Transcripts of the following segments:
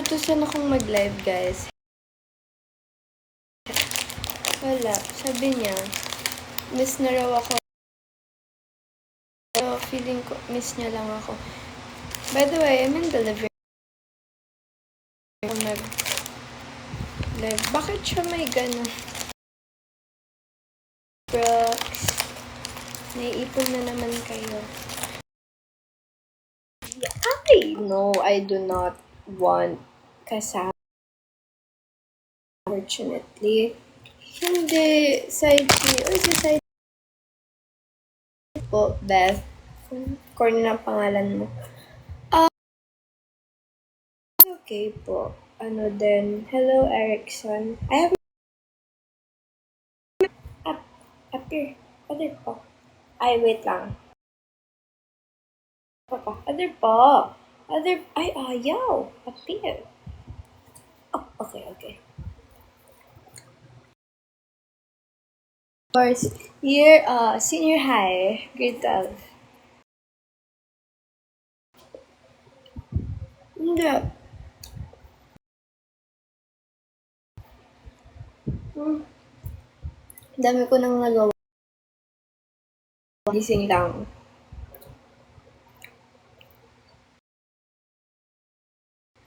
inutusan akong mag-live, guys. Wala. Sabi niya, miss na raw ako. So, feeling ko, miss niya lang ako. By the way, I'm in delivery. Mag-live. Bakit siya may gano'n? Brooks, naiipon na naman kayo. I do not want kasama. Unfortunately. Hindi. Side C. Or sa side po, Beth. Corny na pangalan mo. Okay po. Ano din? Hello, Erickson. I have up here. Other po. Ay, wait lang. Papa. Other po. Ay, ayaw. Up here. Oh, okay. Of course, year, senior high, grade 12. Hindi. Dami ko nang nagawa. Gising lang.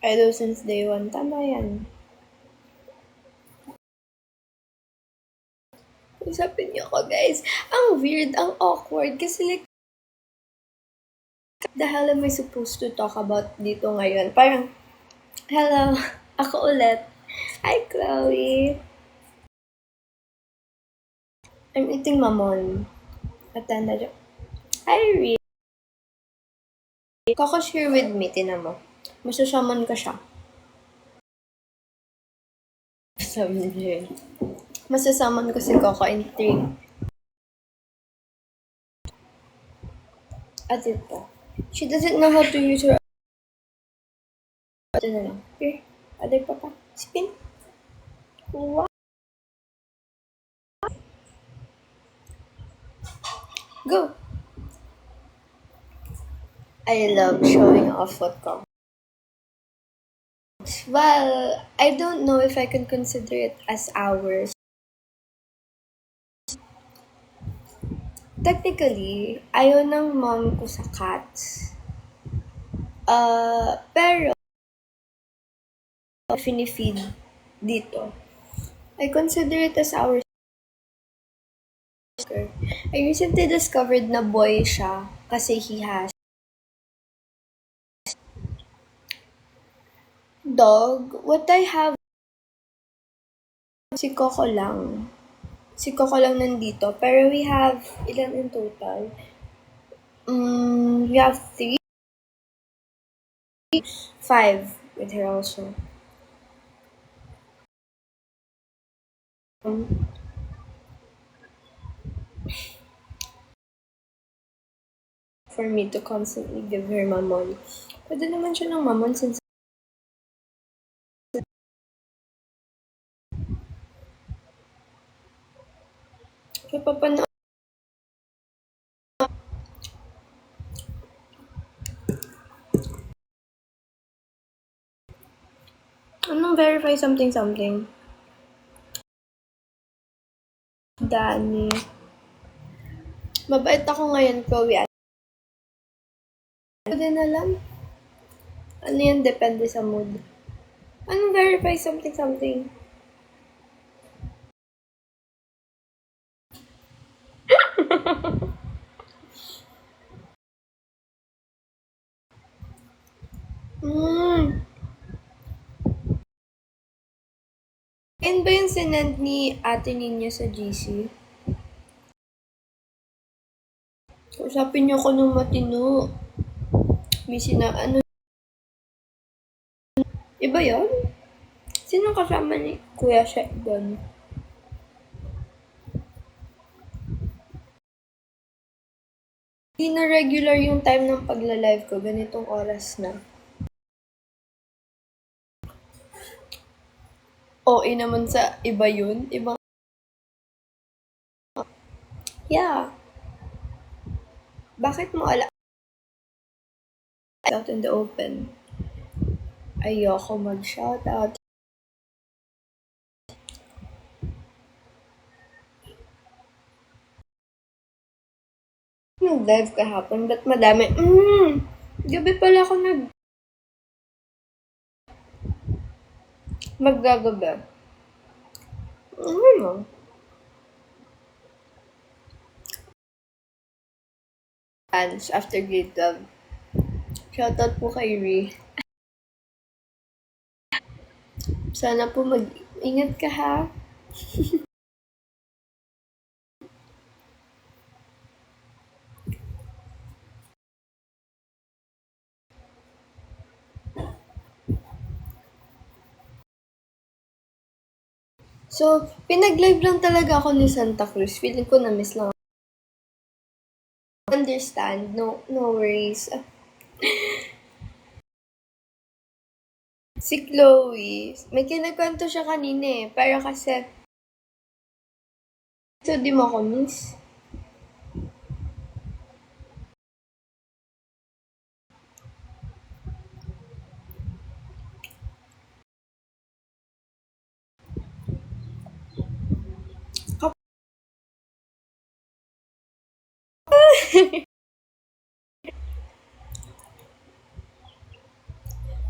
Idol since day 1. Tama yan. Usapin niyo ako, guys. Ang weird, ang awkward. Kasi like, the hell am I supposed to talk about dito ngayon? Parang, hello, ako ulit. Hi, Chloe. I'm eating mamon. Atanda dyan. Hi, Rhea. Kaka-share with me, tinan mo. Masasaman ka siya. Masasaman ko si Coco in 3. At ito. She doesn't know how to use her. Ito na lang. Here. Other papa. Spin. Wow. Go. I love showing off what Coco. Well, I don't know if I can consider it as ours. Technically, ayaw ng mom ko sa cats. Pero, finifeed dito. I consider it as ours. I recently discovered na boy siya kasi he has dog. What I have, si Coco lang. Si Coco lang nandito. Pero we have, ilan in total? We have 3. 5 with her also. For me to constantly give her mamon. Pwede naman siya ng mamon since kaya papano anong verify something? Dani. Mabait ako ngayon, Chloe. Pwede na lang. Ano yan? Depende sa mood. Anong verify something? Yan ba yung sinend ni ate ninyo sa GC? Usapin niyo ako ng matino. May ano? Iba yun? Sino kasama ni Kuya Shek doon? Hindi na regular yung time ng pagla-live ko. Ganitong oras na. Oo naman sa iba yun. Ibang yeah. Bakit mo out in the open? Ayoko mag-shoutout. Nag-live kahapon, ba't madami? Gabi pala ako maggagabi. Ano? Fans after grade 12. Shoutout po kay Ri. Sana po mag-ingat ka ha. So, pinag-live lang talaga ako ni Santa Cruz. Feeling ko na-miss lang. Understand. No worries. Si Chloe, may kinakwento siya kanina eh. Pero kasi, so di mo ako miss.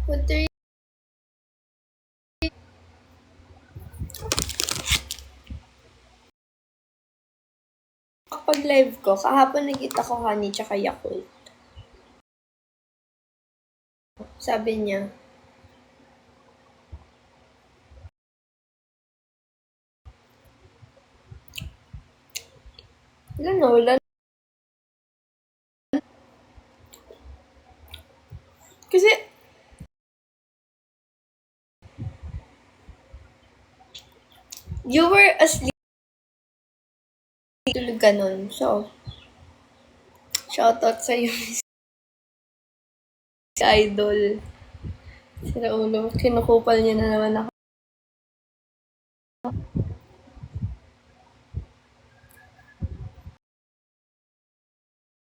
What are you... Kapag live ko, kahapon nakita ko Honey tsaka Yakult. Sabi niya, wala. Kasi, you were asleep. Tulog ka nun. So, shoutout sa'yo, Miss Idol. Sira ulo, kinukupal niya na naman ako.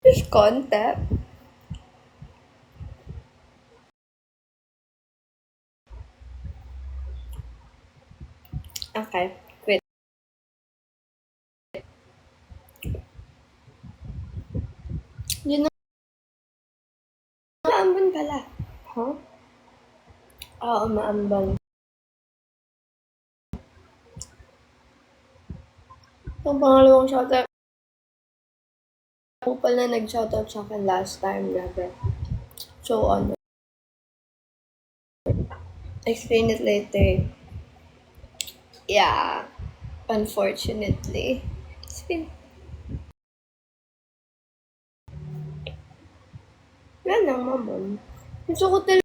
Just contact. Okay, quit. Yun na. Maamban pala. Huh? Oo, maamban. Ang pangalawang shoutout, kupal na nag-shoutout sa akin last time, grabe. So, explain it later. Yeah, unfortunately. Spin. Wala nang mamon. Gusto ko talaga.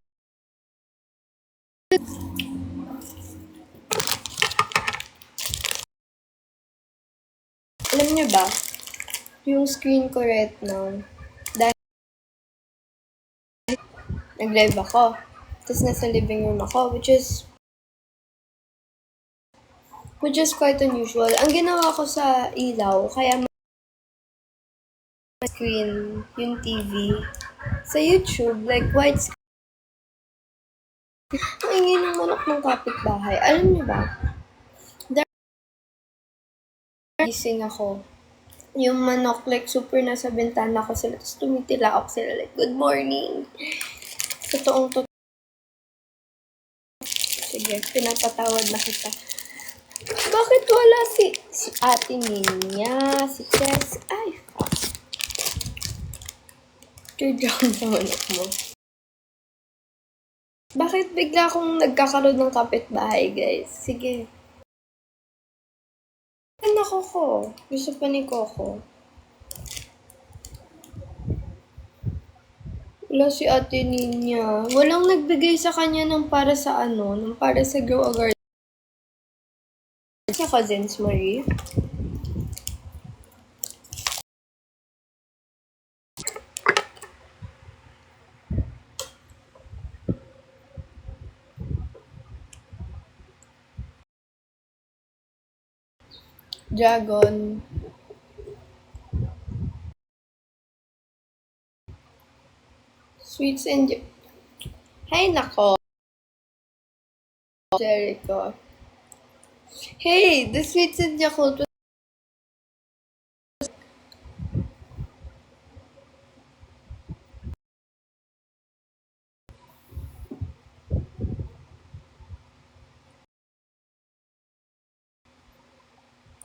Alam niyo ba, yung screen ko right now, dahil nag-live ako, tapos nasa living room ako, which is quite unusual. Ang ginawa ko sa ilaw, kaya screen, yung TV, sa YouTube, like white screen. Ang ingay ng manok ng kapitbahay. Alam niyo ba, gising ako. Yung manok, like, super nasa bintana ko sila. Tapos tumitilaok sila, like, good morning. Totoong. Sige, pinapatawad na kita. Bakit wala si ate niya, si Tess? Ay, fuck. Turn down sa manok mo. Bakit bigla akong nagkakaroon ng kapitbahay, guys? Sige. Ano ko? Gusto pa ni Coco. Wala si ate niya. Walang nagbigay sa kanya ng para sa Grow a Garden. Sa cousins, Marie. Dragon. Sweets and... Hay nako. Jericho. Hey, the sweets in Yakult was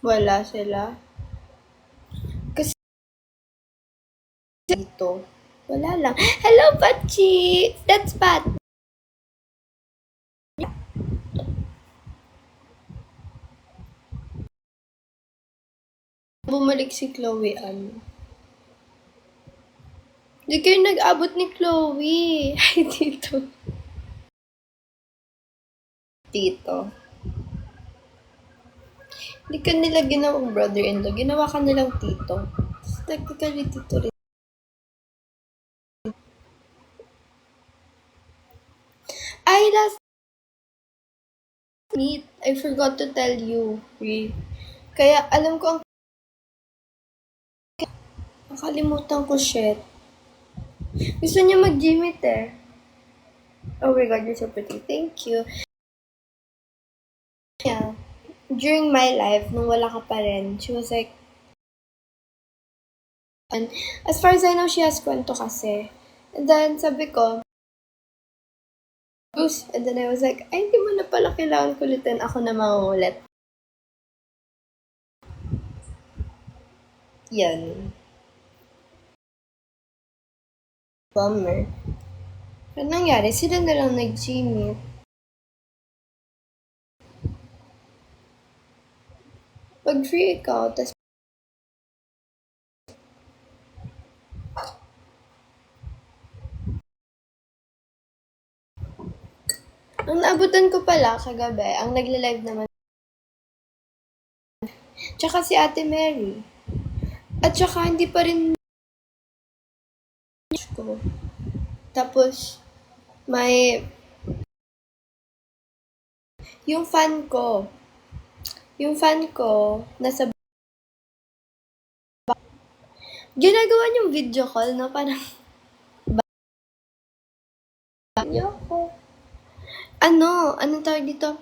wala sila. Kasi dito, wala lang. Hello, Pachi! That's Pat! Bumalik si Chloe, ano? Di kayo nag-abot ni Chloe. Ay, dito. Tito. Hindi ka nila ginawang brother-in-law. Ginawa ka nilang tito. Technically, tito rin. Ay, last meet. I forgot to tell you. Kaya, alam ko ang nakalimutan ko, shit. Gusto niya mag-gymit eh. Oh my god, you're so pretty. Thank you. Yeah. During my life, nung wala ka pa rin, she was like, and as far as I know, she has kwento kasi. And then, sabi ko, Bruce, and then I was like, ay, hindi mo na pala kailangan kulitin. Ako na mangungulit. Yan. Bummer. Ano nangyari? Sila na lang nag-gymit. Pag free ikaw, tas ang naabutan ko pala kagabi, ang nagle-live naman, tsaka si Ate Mary. At tsaka hindi pa rin ko. Tapos, may yung fan ko, nasa ginagawa niyong video call, no? Parang, niyo ako. Anong tawag dito?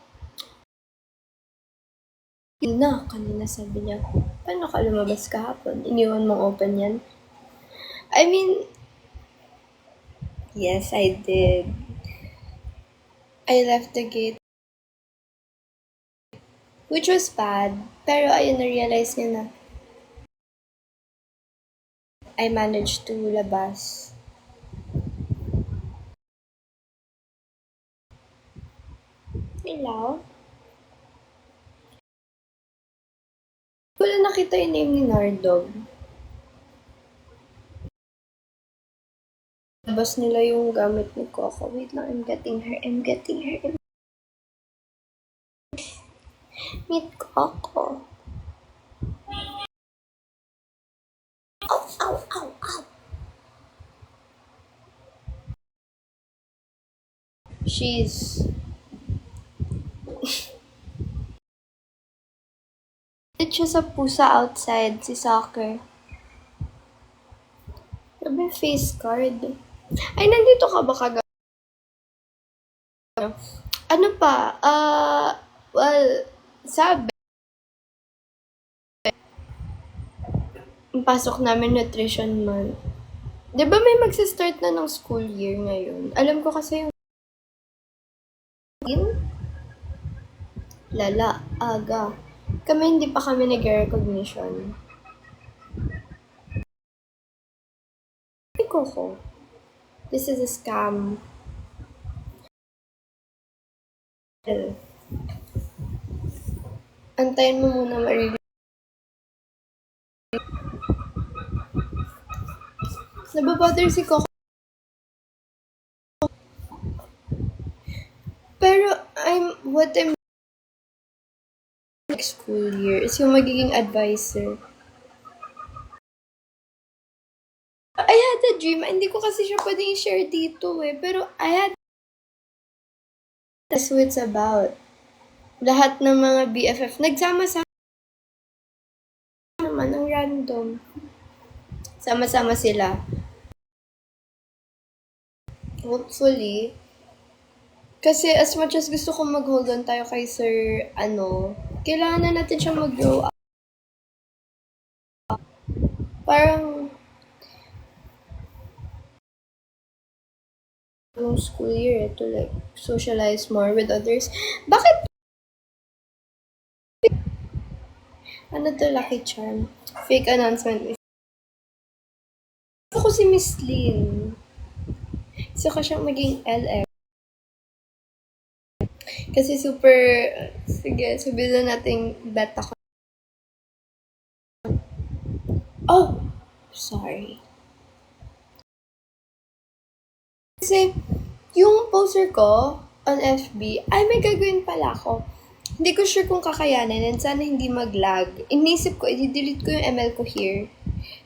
Kanina sabi niya, paano ka lumabas kahapon? Iniwan mong open yan? I mean, yes, I did. I left the gate. Which was bad. Pero ayun, na-realize niya na I managed to labas. Hello? Wala nakita yung name ni Nardog. Labas nila yung gamit ni Coco. Wait lang, I'm getting her. Meet Coco. Ow. She's... siya sa pusa outside, si Soccer. Sabi, face card. Ay, nandito ka ba kagabi? Ano pa? Well, sabi, pasok namin nutrition month. Di ba may magsa-start na ng school year ngayon? Alam ko kasi yung lala, aga. Kami hindi pa kami nag-recognition. Ay, Coco. This is a scam. Antayin mo muna maririnig. Nababother si Coco. Pero what I'm next school year is yung magiging advisor. I had a dream. Hindi ko kasi siya pwedeng i-share dito eh. Pero I had that's what it's about. Lahat ng mga BFF. Nagsama-sama naman ang random. Sama-sama sila. Hopefully, Kasi as much as gusto kong mag-hold on tayo kay Sir, kailangan na natin siya mag-grow up. Parang, yung school year to like socialize more with others. Bakit? Ano to, Lucky Charm? Fake announcement. Ako si Miss Lynn. Gusto ko siyang maging LF. Kasi super, sige, sabihin na natin bet ako. Oh! Sorry. Kasi, yung poster ko on FB, ay may gagawin pala ako. Hindi ko sure kung kakayanin and sana hindi mag-lag. Inisip ko, i-delete ko yung ML ko here.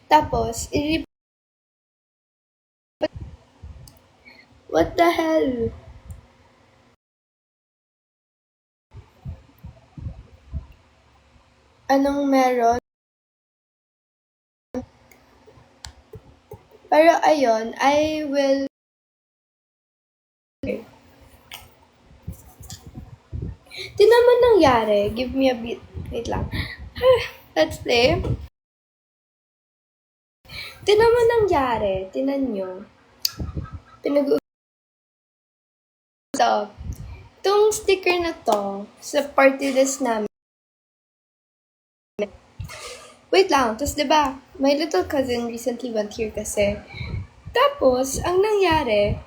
Tapos, what the hell? Anong meron? Pero ayun, I will... Di naman nangyari. Give me a bit. Wait lang. Let's play. Di naman nangyari. Tinan nyo. So, itong sticker na to, sa party list namin. Wait lang. Tapos diba, my little cousin recently went here kasi. Tapos, ang nangyari,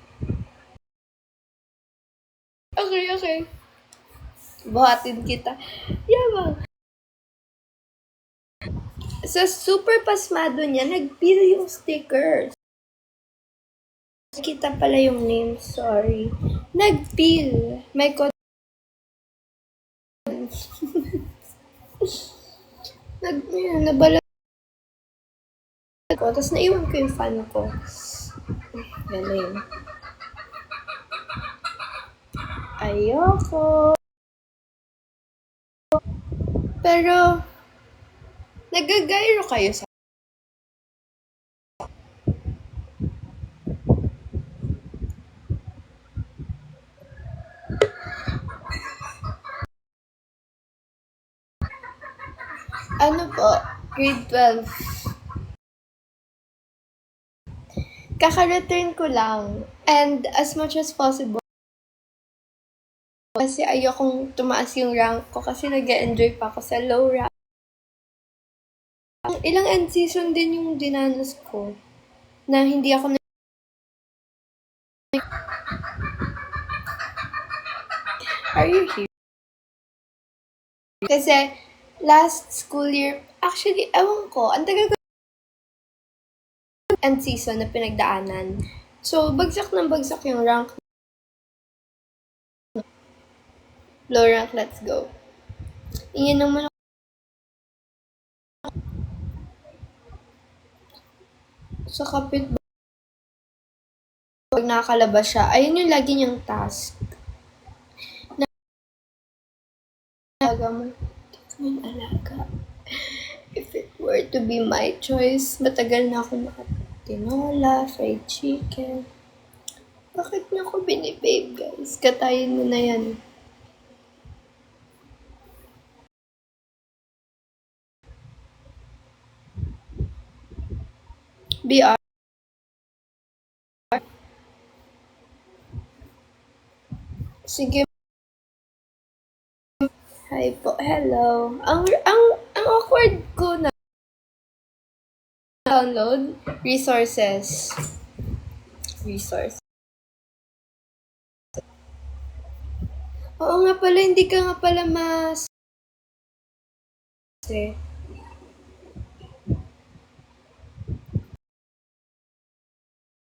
okay. Buhatin kita. Yabang. Sa super pasmado niya, nag-peel yung stickers. Kita pala yung name, sorry. Nag-peel. May code. Nabalat ko. Tapos naiwan ko yung fan ko. Galing. Ayoko. Pero, nagagairo kayo sa... Ano po? Grade 12. Kaka-return ko lang. And as much as possible, kasi ayokong tumaas yung rank ko kasi nag-enjoy pa ako sa low rank. Ilang end season din yung dinanas ko na hindi ako Are you here? Kasi last school year, actually, ewan ko, ang tagal ko end season na pinagdaanan. So, bagsak ng bagsak yung rank. Low rank, let's go. Iyan naman ako. Sa kapit pag nakakalabas siya, ayun yung lagi niyang task. Alaga mo. Yung alaga. If it were to be my choice, matagal na ako nakatinola, fried chicken. Bakit niyo ako binibabe, guys? Katayin mo na yan. BR. Sige. Hi po. Hello. Ang awkward ko na download resources. Oo nga pala, hindi ka nga pala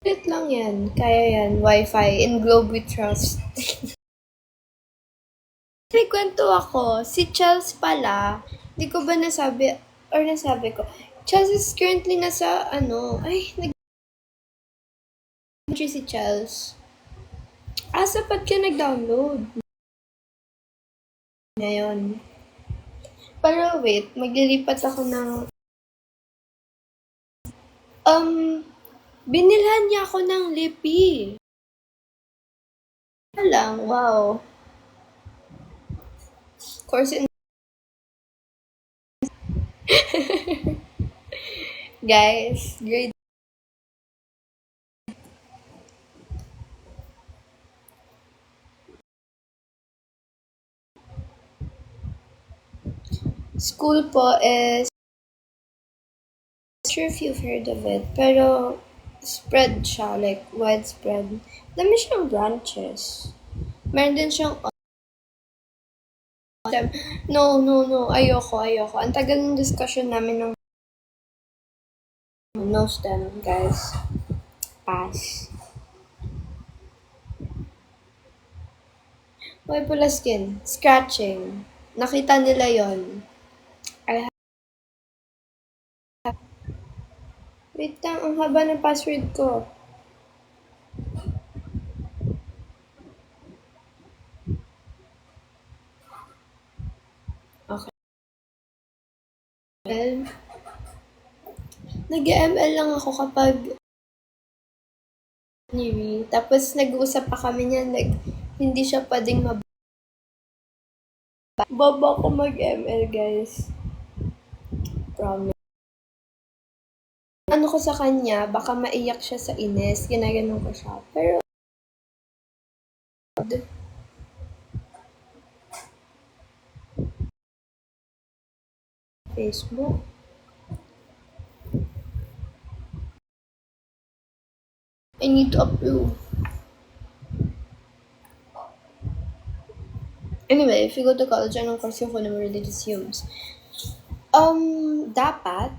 Wait lang yan. Kaya yan. Wi-Fi. In Globe we trust. May kwento ako. Si Chels pala, di ko ba nasabi ko, Chels is currently nasa, si Chels. Sapat ka nag-download. Ngayon. Pero wait, maglilipat ako ng... binilhan niya ako ng lipi. lang, wow. Course in guys, grade school po is, not sure if you've heard of it, pero spread siya, like widespread. Dami siyang branches. Meron din siyang no, ayoko. Ang tagal ng discussion namin ng no STEM, guys. Pass. May pula skin. Scratching. Nakita nila yon. Wait lang, ang haba ng password ko. Okay. Nag-ML lang ako kapag tapos nag-uusap pa kami niyan, like, hindi siya pwedeng Baba ko mag-ML, guys. Promise. Ano ko sa kanya, baka maiyak siya sa ines, ginaganon ko siya. Pero, Facebook. I need to approve. Anyway, if you go to college, anong course yung kunin mo religious humes? Dapat,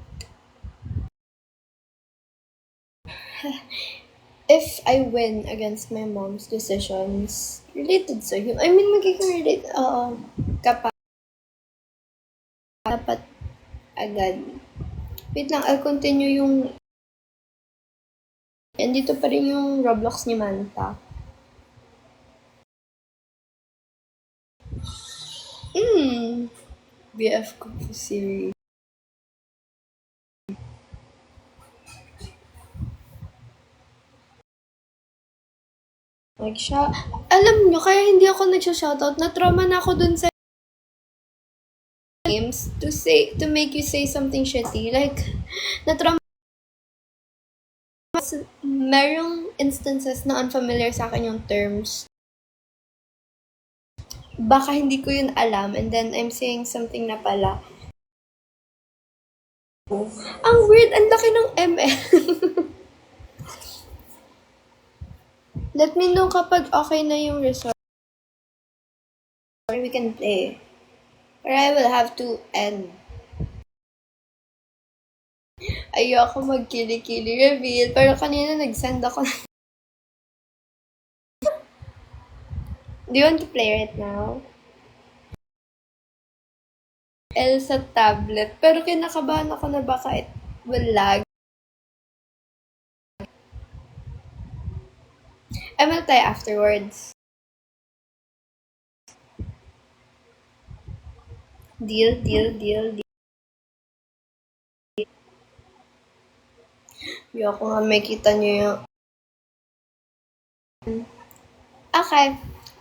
if I win against my mom's decisions, related sa him, I mean, magiging relate, kapag, dapat agad. Wait lang, I'll continue yung, and dito pa rin yung Roblox ni Manta. BF ko po series. Like siya, alam nyo, kaya hindi ako nagsha-shoutout, na-trauma na ako dun sa games to make you say something shitty. Like, na-trauma merong instances na unfamiliar sa akin yung terms. Baka hindi ko yun alam and then I'm saying something na pala. Ang weird, ang laki ng ML. Let me know kapag okay na yung result. Or we can play. Or I will have to end. Ayoko mag-kili-kili reveal. Pero kanina nag-send ako. Do you want to play right now? Sa tablet. Pero kinakabahan ako na baka it will lag. I will play afterwards. Deal. Ayoko nga makita nyo yung...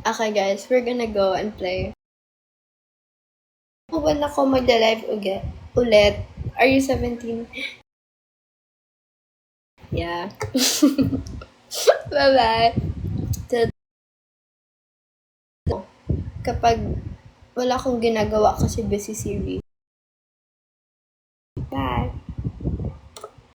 Okay guys, we're gonna go and play. When ako magla-live ulit. Are you 17? Yeah. Bye-bye. Kapag wala akong ginagawa kasi busy series.